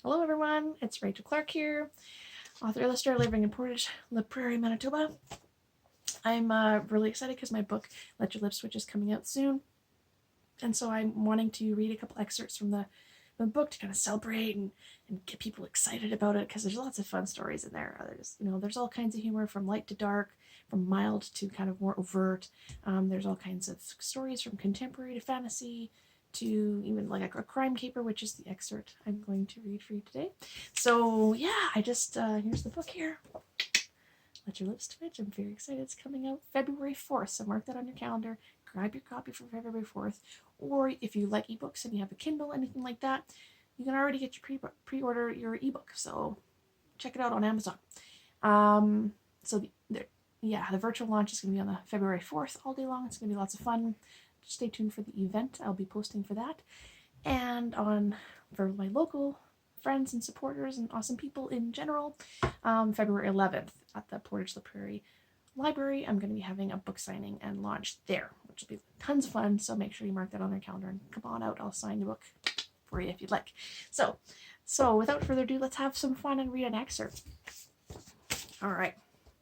Hello everyone, it's Rachael Clarke here, author illustrator living in Portage La Prairie, Manitoba. I'm really excited because my book Let Your Lips Switch is coming out soon, and so I'm wanting to read a couple excerpts from the book to kind of celebrate and get people excited about it, because there's lots of fun stories in there. There's all kinds of humor, from light to dark, from mild to kind of more overt. There's all kinds of stories from contemporary to fantasy to even like a crime caper, which is the excerpt I'm going to read for you today. So yeah, I just here's the book here. Let Your Lips Twitch. I'm very excited. It's coming out February 4th, so mark that on your calendar. Grab your copy for February 4th. Or if you like ebooks and you have a Kindle, anything like that, you can already get your pre-order your ebook. So check it out on Amazon. The virtual launch is going to be on the February 4th all day long. It's going to be lots of fun. Just stay tuned for the event. I'll be posting for that. And for my local friends and supporters and awesome people in general, February 11th at the Portage La Prairie Library, I'm going to be having a book signing and launch there, which will be tons of fun. So make sure you mark that on your calendar and come on out. I'll sign your book for you if you'd like. So without further ado, let's have some fun and read an excerpt. All right.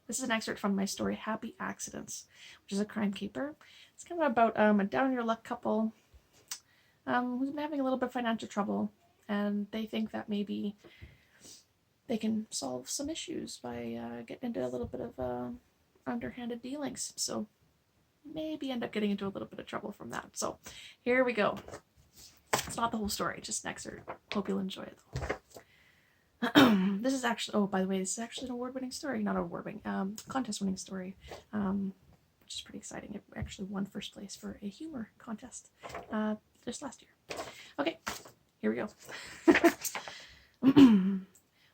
This is an excerpt from my story, Happy Accidents, which is a crime caper. It's kind of about a down-on-your-luck couple who's been having a little bit of financial trouble, and they think that maybe they can solve some issues by getting into a little bit of underhanded dealings. So maybe end up getting into a little bit of trouble from that. So here we go. It's not the whole story, just an excerpt. Hope you'll enjoy it though. This is actually, by the way, this is actually an award-winning story. Not award-winning, contest-winning story, which is pretty exciting. It actually won first place for a humor contest just last year. Okay, here we go.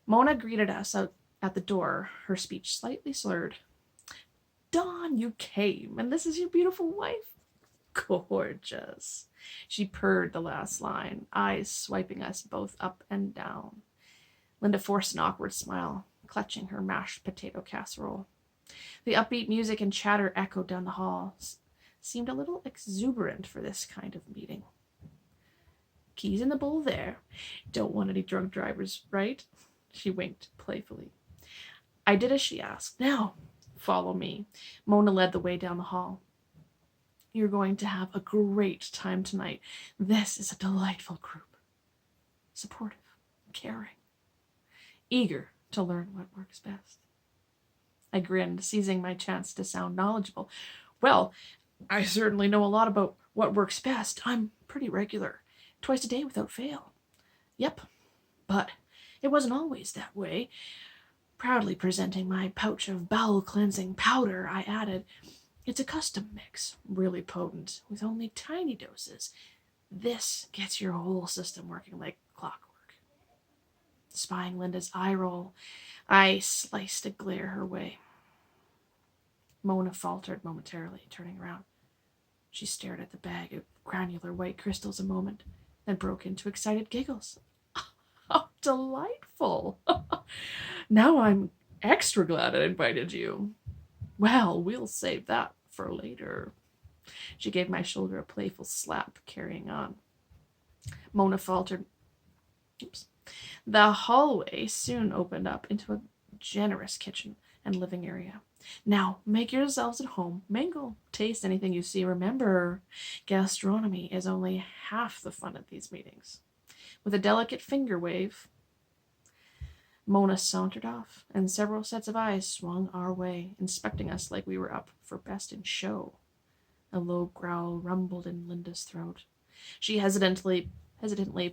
Mona greeted us out at the door, her speech slightly slurred. Dawn, you came, and this is your beautiful wife. Gorgeous. She purred the last line, eyes swiping us both up and down. Linda forced an awkward smile, clutching her mashed potato casserole. The upbeat music and chatter echoed down the hall. Seemed a little exuberant for this kind of meeting. Keys in the bowl there. Don't want any drunk drivers, right? She winked playfully. I did as she asked. Now, follow me. Mona led the way down the hall. You're going to have a great time tonight. This is a delightful group. Supportive, caring, eager to learn what works best. I grinned, seizing my chance to sound knowledgeable. Well, I certainly know a lot about what works best. I'm pretty regular. Twice a day without fail. Yep, but it wasn't always that way. Proudly presenting my pouch of bowel-cleansing powder, I added, it's a custom mix, really potent, with only tiny doses. This gets your whole system working like clockwork. Spying Linda's eye roll, I sliced a glare her way. Mona faltered momentarily, turning around. She stared at the bag of granular white crystals a moment, then broke into excited giggles. Oh, delightful! Now I'm extra glad I invited you. Well, we'll save that for later. She gave my shoulder a playful slap, carrying on. Mona faltered. Oops. The hallway soon opened up into a generous kitchen and living area. Now, make yourselves at home, mingle, taste anything you see. Remember, gastronomy is only half the fun at these meetings. With a delicate finger wave, Mona sauntered off, and several sets of eyes swung our way, inspecting us like we were up for best in show. A low growl rumbled in Linda's throat. She hesitantly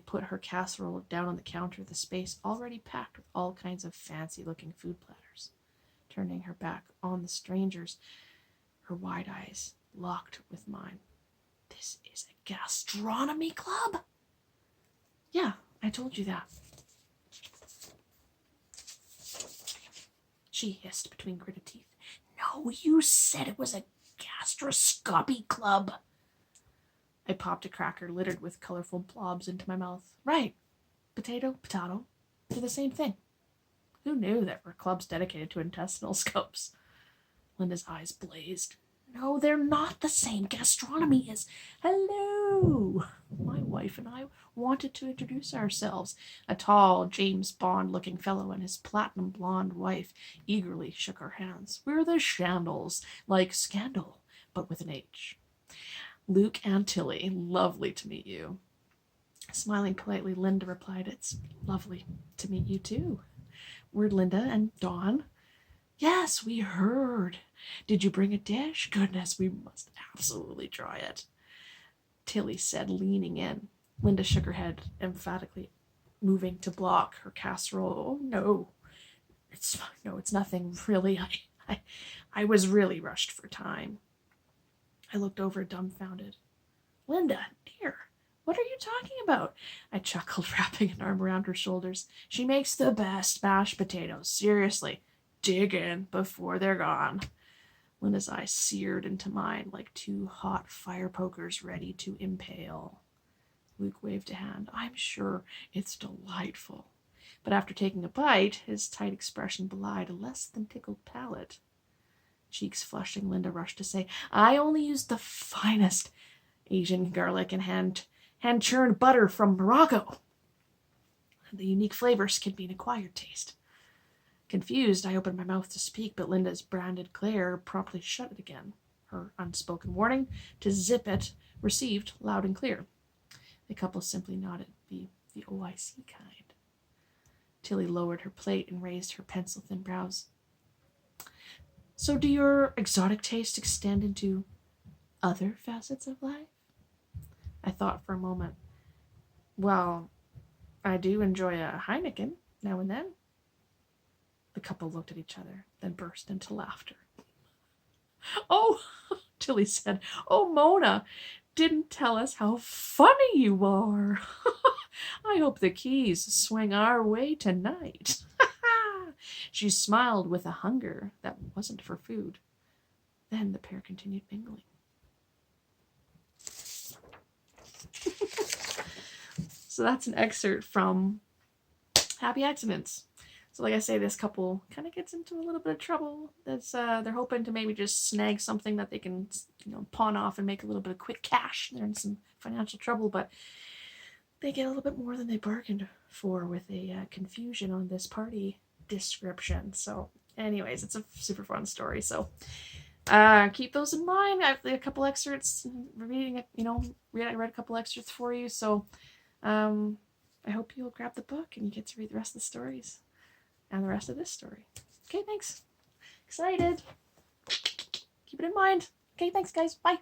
put her casserole down on the counter, the space already packed with all kinds of fancy-looking food platters. Turning her back on the strangers, her wide eyes locked with mine. This is a gastronomy club? Yeah, I told you that. She hissed between gritted teeth. No, you said it was a gastroscopy club. I popped a cracker littered with colorful blobs into my mouth. Right. Potato, potato. They're the same thing. Who knew there were clubs dedicated to intestinal scopes? Linda's eyes blazed. No, they're not the same. Gastronomy is... Hello. My wife wife and I wanted to introduce ourselves. A tall, James Bond-looking fellow and his platinum blonde wife eagerly shook our hands. We're the Shandles, like scandal, but with an H. Luke and Tilly, lovely to meet you. Smiling politely, Linda replied, it's lovely to meet you too. We're Linda and Dawn. Yes, we heard. Did you bring a dish? Goodness, we must absolutely try it. Tilly said, leaning in. Linda shook her head emphatically, moving to block her casserole. Oh, no. It's nothing, really. I was really rushed for time. I looked over dumbfounded. Linda, dear, what are you talking about? I chuckled, wrapping an arm around her shoulders. She makes the best mashed potatoes. Seriously, dig in before they're gone. Linda's eyes seared into mine like two hot fire pokers ready to impale. Luke waved a hand. I'm sure it's delightful. But after taking a bite, his tight expression belied a less than tickled palate. Cheeks flushing, Linda rushed to say, I only used the finest Asian garlic and hand-churned butter from Morocco. The unique flavors can be an acquired taste. Confused, I opened my mouth to speak, but Linda's branded glare promptly shut it again. Her unspoken warning to zip it received loud and clear. The couple simply nodded, the OIC kind. Tilly lowered her plate and raised her pencil-thin brows. So do your exotic tastes extend into other facets of life? I thought for a moment. Well, I do enjoy a Heineken now and then. The couple looked at each other, then burst into laughter. Oh, Tilly said, oh, Mona, didn't tell us how funny you are. I hope the keys swing our way tonight. She smiled with a hunger that wasn't for food. Then the pair continued mingling. So that's an excerpt from Happy Accidents. So like I say, this couple kind of gets into a little bit of trouble. They're hoping to maybe just snag something that they can, pawn off and make a little bit of quick cash. They're in some financial trouble, but they get a little bit more than they bargained for with a confusion on this party description. So anyways, it's a super fun story. So keep those in mind. I have a couple excerpts reading it, I read a couple excerpts for you. So I hope you'll grab the book and you get to read the rest of the stories and the rest of this story. Okay, thanks. Excited. Keep it in mind. Okay, thanks guys. Bye.